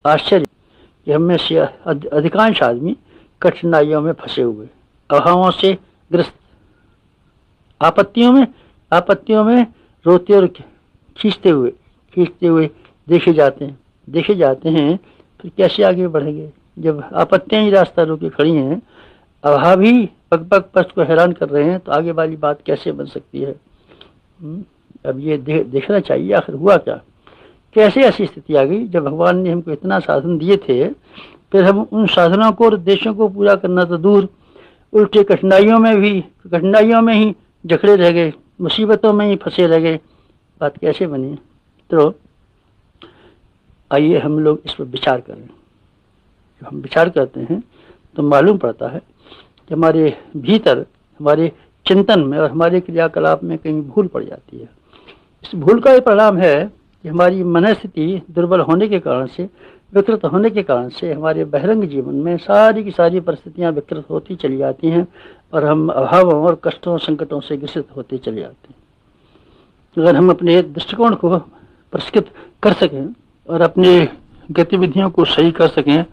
आश्चर्य कि हम में से अधिकांश आदमी कठिनाइयों में फंसे हुए, अभावों से ग्रस्त, आपत्तियों में रोते और खींचते हुए देखे जाते हैं। फिर कैसे आगे बढ़ेंगे जब आपत्तियां ही रास्ता रोके खड़ी हैं, अभाव ही पग पग को हैरान कर रहे हैं, तो आगे वाली बात कैसे बन सकती है? अब ये देखना चाहिए आखिर हुआ क्या, कैसे ऐसी स्थिति आ गई जब भगवान ने हमको इतना साधन दिए थे, फिर हम उन साधनों को और उद्देश्यों को पूरा करना तो दूर, उल्टे कठिनाइयों में ही जकड़े रह गए, मुसीबतों में ही फंसे रह गए। बात कैसे बनी? तो आइए हम लोग इस पर विचार करें। जब हम विचार करते हैं तो मालूम पड़ता है कि हमारे भीतर, हमारे चिंतन में और हमारे क्रियाकलाप में कहीं भूल पड़ जाती है। इस भूल का ये परिणाम है कि हमारी मनस्थिति दुर्बल होने के कारण से, विकृत होने के कारण से हमारे बहिरंग जीवन में सारी की सारी परिस्थितियां विकृत होती चली जाती हैं और हम अभावों और कष्टों संकटों से ग्रसित होते चले जाते हैं। अगर हम अपने दृष्टिकोण को परिष्कृत कर सकें और अपनी गतिविधियों को सही कर सकें,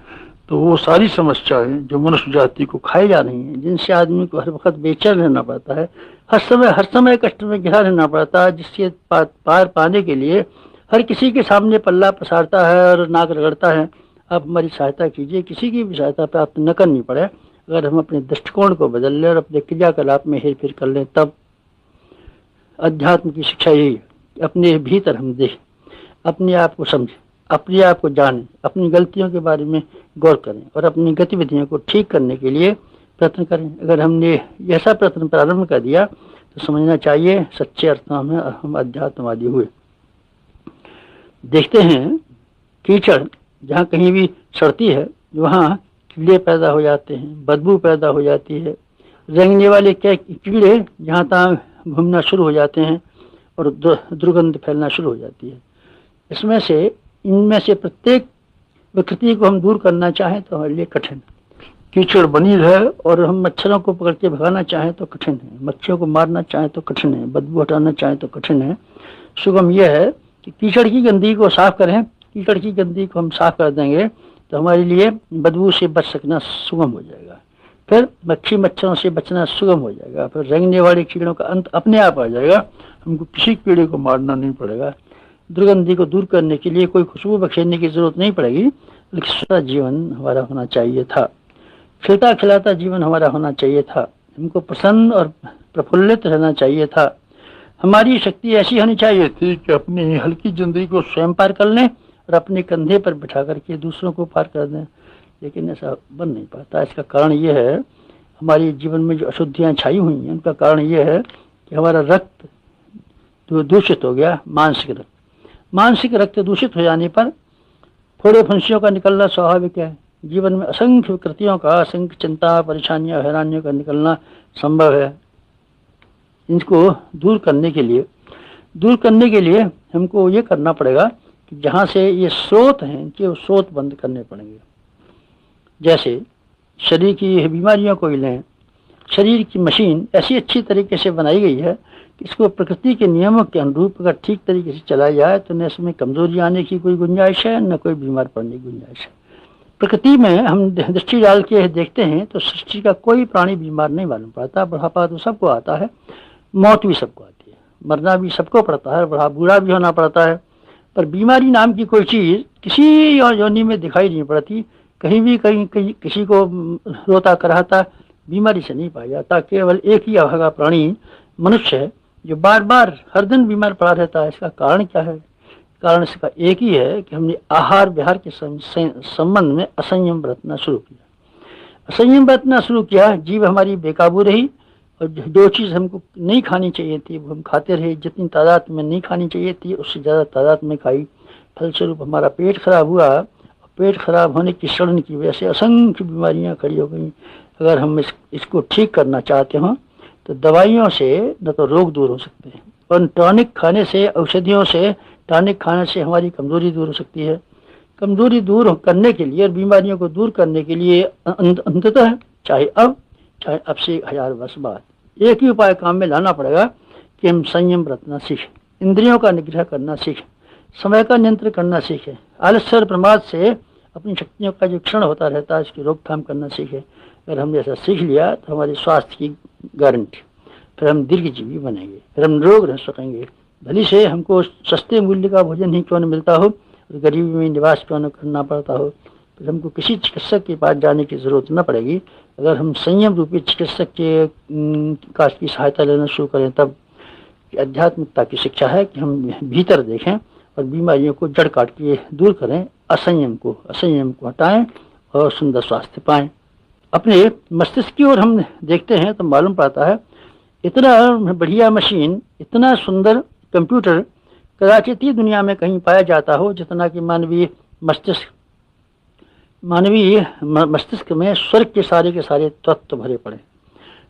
तो वो सारी समस्याएं जो मनुष्य जाति को खाई जा रही हैं, जिनसे आदमी को हर वक्त बेचैन रहना पड़ता है, हर समय कष्ट में घिरा रहना पड़ता है, जिससे पार पाने के लिए हर किसी के सामने पल्ला पसारता है और नाक रगड़ता है, आप हमारी सहायता कीजिए, किसी की भी सहायता प्राप्त न करनी पड़े। अगर हम अपने दृष्टिकोण को बदल लें और अपने क्रियाकलाप में हेर फेर कर लें, तब अध्यात्म की शिक्षा यही है, अपने भीतर हम देखें, अपने आप को समझें, अपने आप को जानें, अपनी गलतियों के बारे में गौर करें और अपनी गतिविधियों को ठीक करने के लिए प्रयत्न करें। अगर हमने ऐसा प्रयत्न प्रारंभ कर दिया तो समझना चाहिए सच्चे अर्थों में हम अध्यात्मवादी हुए। देखते हैं कीचड़ जहाँ कहीं भी सड़ती है, वहाँ कीड़े पैदा हो जाते हैं, बदबू पैदा हो जाती है, रेंगने वाले कीड़े जहाँ तहाँ घूमना शुरू हो जाते हैं और दुर्गंध फैलना शुरू हो जाती है। इनमें से प्रत्येक विकृति को हम दूर करना चाहें तो हमारे लिए कठिन। कीचड़ बनी रहे और हम मच्छरों को पकड़ के भगाना चाहें तो कठिन है, मच्छरों को मारना चाहें तो कठिन है, बदबू हटाना चाहें तो कठिन है। सुगम यह है कि कीचड़ की गंदगी को साफ करें। कीचड़ की गंदगी को हम साफ कर देंगे तो हमारे लिए बदबू से बच सकना सुगम हो जाएगा, फिर मच्छरों से बचना सुगम हो जाएगा, फिर रेंगने वाले कीड़ों का अंत अपने आप आ जाएगा, हमको किसी कीड़े को मारना नहीं पड़ेगा। दुर्गंधी को दूर करने के लिए कोई खुशबू बखेरने की जरूरत नहीं पड़ेगी, लेकिन खिलता जीवन हमारा होना चाहिए था, खिलता खिलाता जीवन हमारा होना चाहिए था, हमको प्रसन्न और प्रफुल्लित रहना चाहिए था। हमारी शक्ति ऐसी होनी चाहिए थी कि अपनी हल्की जिंदगी को स्वयं पार कर लें और अपने कंधे पर बिठा करके दूसरों को पार कर दें, लेकिन ऐसा बन नहीं पाता। इसका कारण ये है, हमारे जीवन में जो अशुद्धियाँ छाई हुई हैं, उनका कारण ये है कि हमारा रक्त तो दूषित हो गया। मानसिक रक्त दूषित हो जाने पर फोड़े फुंसियों का निकलना स्वाभाविक है। जीवन में असंख्य विकृतियों का, असंख्य चिंता, परेशानियां, हैरानियों का निकलना संभव है। इनको दूर करने के लिए हमको ये करना पड़ेगा कि जहाँ से ये स्रोत हैं, इनके स्रोत बंद करने पड़ेंगे। जैसे शरीर की बीमारियों को ही लें, शरीर की मशीन ऐसी अच्छी तरीके से बनाई गई है कि इसको प्रकृति के नियमों के अनुरूप अगर ठीक तरीके से चलाया जाए तो न इसमें कमजोरी आने की कोई गुंजाइश है, न कोई बीमार पड़ने की गुंजाइश है। प्रकृति में हम दृष्टि डाल के देखते हैं तो सृष्टि का कोई प्राणी बीमार नहीं मालूम पड़ता। बुढ़ापा तो सबको आता है, मौत भी सबको आती है, मरना भी सबको पड़ता है, बूढ़ा भी होना पड़ता है, पर बीमारी नाम की कोई चीज़ किसी योनि में दिखाई नहीं पड़ती। कहीं किसी को रोता कराता बीमारी से नहीं पाया जाता। केवल एक ही अभागा प्राणी मनुष्य है जो बार बार हर दिन बीमार पड़ा रहता है। इसका कारण क्या है? कारण इसका एक ही है कि हमने आहार विहार के संबंध में असंयम बरतना शुरू किया। जीव हमारी बेकाबू रही और जो चीज़ हमको नहीं खानी चाहिए थी वो हम खाते रहे। जितनी तादाद में नहीं खानी चाहिए थी उससे ज़्यादा तादाद में खाई। फलस्वरूप हमारा पेट खराब हुआ। पेट खराब होने की सड़न की वजह से असंख्य बीमारियां खड़ी हो गई। अगर हम इसको ठीक करना चाहते हो तो दवाइयों से न तो रोग दूर हो सकते हैं, और टॉनिक खाने से, औषधियों से, टॉनिक खाने से हमारी कमजोरी दूर हो सकती है। कमजोरी दूर करने के लिए और बीमारियों को दूर करने के लिए अंततः चाहे अब से 1000 वर्ष बाद एक ही उपाय काम में लाना पड़ेगा कि हम संयम बरतना सीखें, इंद्रियों का निग्रह करना सीखें, समय का नियंत्रण करना सीखें, आलस्य और प्रमाद से अपनी शक्तियों का जो क्षरण होता रहता है इसकी रोकथाम करना सीखे। अगर हमने ऐसा सीख लिया तो हमारे स्वास्थ्य की गारंटी, फिर हम दीर्घजीवी बनेंगे, फिर हम रोग रह सकेंगे। भली से हमको सस्ते मूल्य का भोजन ही क्यों न मिलता हो, गरीबी में निवास क्यों न करना पड़ता हो, फिर हमको किसी चिकित्सक के पास जाने की ज़रूरत न पड़ेगी। अगर हम संयम रूपी चिकित्सक के की सहायता लेना शुरू करें, तब आध्यात्मिकता की शिक्षा है कि हम भीतर देखें और बीमारियों को जड़ काट के दूर करें, असंयम को हटाएं और सुंदर स्वास्थ्य पाएं। अपने मस्तिष्क की ओर हम देखते हैं तो मालूम पड़ता है इतना बढ़िया मशीन, इतना सुंदर कंप्यूटर कदाचित ही दुनिया में कहीं पाया जाता हो जितना कि मानवीय मस्तिष्क में स्वर्ग के सारे तत्व भरे पड़े।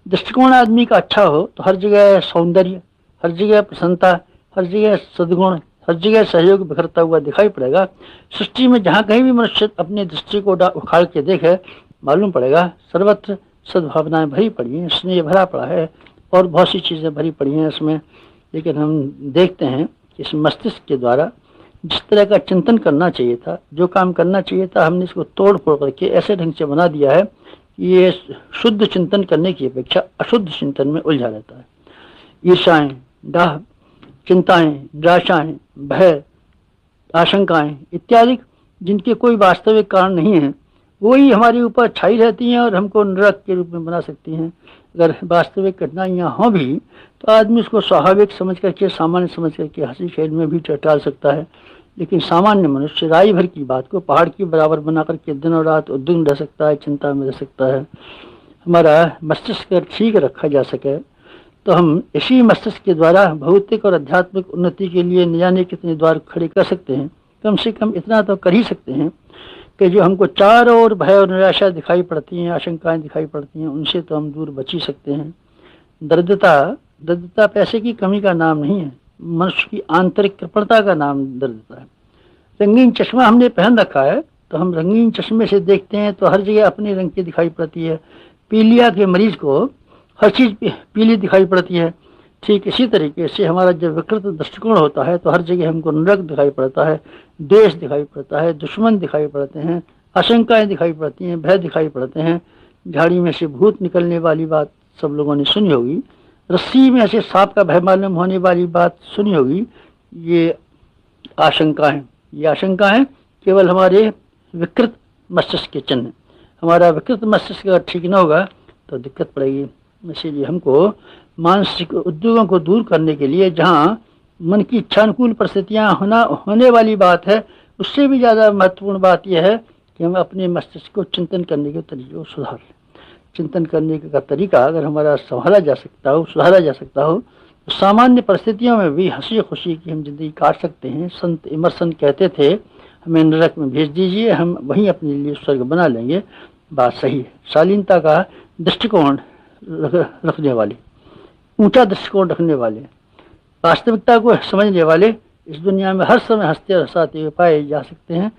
दृष्टिकोण आदमी का अच्छा हो तो हर जगह सौंदर्य, हर जगह प्रसन्नता, हर जगह सद्गुण, हर जगह सहयोग बिखरता हुआ दिखाई पड़ेगा। सृष्टि में जहाँ कहीं भी मनुष्य अपनी दृष्टि को उखाड़ के देखे, मालूम पड़ेगा सर्वत्र सद्भावनाएं भरी पड़ी हैं, स्नेह भरा पड़ा है और बहुत सी चीज़ें भरी पड़ी हैं इसमें। लेकिन हम देखते हैं कि इस मस्तिष्क के द्वारा जिस तरह का चिंतन करना चाहिए था, जो काम करना चाहिए था, हमने इसको तोड़ फोड़ करके ऐसे ढंग से बना दिया है कि ये शुद्ध चिंतन करने की अपेक्षा अशुद्ध चिंतन में उलझा रहता है। ईर्षाएं, डाह, चिंताएं, निराशाएं, भय, आशंकाएं इत्यादि जिनके कोई वास्तविक कारण नहीं है, वही हमारे ऊपर छाई रहती हैं और हमको नरक के रूप में बना सकती हैं। अगर वास्तविक घटनाएं हों भी तो आदमी उसको स्वाभाविक समझ करके, सामान्य समझ करके हंसी खेल में भी टाल सकता है। लेकिन सामान्य मनुष्य राई भर की बात को पहाड़ की बराबर बना करके दिन और रात उद्विग्न रह सकता है, चिंता में रह सकता है। हमारा मस्तिष्क ठीक रखा जा सके तो हम इसी मस्तिष्क के द्वारा भौतिक और आध्यात्मिक उन्नति के लिए न जाने कितने द्वार खड़े कर सकते हैं। कम से कम इतना तो कर ही सकते हैं कि जो हमको चारों ओर भय और निराशा दिखाई पड़ती हैं, आशंकाएं दिखाई पड़ती हैं, उनसे तो हम दूर बच ही सकते हैं। दरिद्रता पैसे की कमी का नाम नहीं है, मनुष्य की आंतरिक कृपणता का नाम दरिद्रता है। रंगीन चश्मा हमने पहन रखा है तो हम रंगीन चश्मे से देखते हैं तो हर जगह अपने रंग की दिखाई पड़ती है। पीलिया के मरीज को हर चीज़ पीली दिखाई पड़ती है। ठीक इसी तरीके से हमारा जब विकृत दृष्टिकोण होता है तो हर जगह हमको नरक दिखाई पड़ता है, देश दिखाई पड़ता है, दुश्मन दिखाई पड़ते हैं, आशंकाएं दिखाई पड़ती हैं, भय दिखाई पड़ते हैं। झाड़ी में से भूत निकलने वाली बात सब लोगों ने सुनी होगी, रस्सी में से सांप का भय मालूम होने वाली बात सुनी होगी। ये आशंकाएं केवल हमारे विकृत मस्तिष्क के चिन्ह। हमारा विकृत मस्तिष्क अगर ठीक न होगा तो दिक्कत पड़ेगी। इसीलिए हमको मानसिक उद्योगों को दूर करने के लिए जहाँ मन की इच्छानुकूल परिस्थितियाँ होने वाली बात है, उससे भी ज़्यादा महत्वपूर्ण बात यह है कि हम अपने मस्तिष्क को चिंतन करने के तरीके को सुधार लें। चिंतन करने का तरीका अगर हमारा सुधारा जा सकता हो तो सामान्य परिस्थितियों में भी हंसी खुशी की हम जिंदगी काट सकते हैं। संत इमर्सन कहते थे, हमें नरक में भेज दीजिए, हम वहीं अपने लिए स्वर्ग बना लेंगे। बात सही है। शालीनता का दृष्टिकोण रखने वाले, ऊंचा दृष्टिकोण रखने वाले, वास्तविकता को समझने वाले इस दुनिया में हर समय हंसते और हंसाते हुए पाए जा सकते हैं।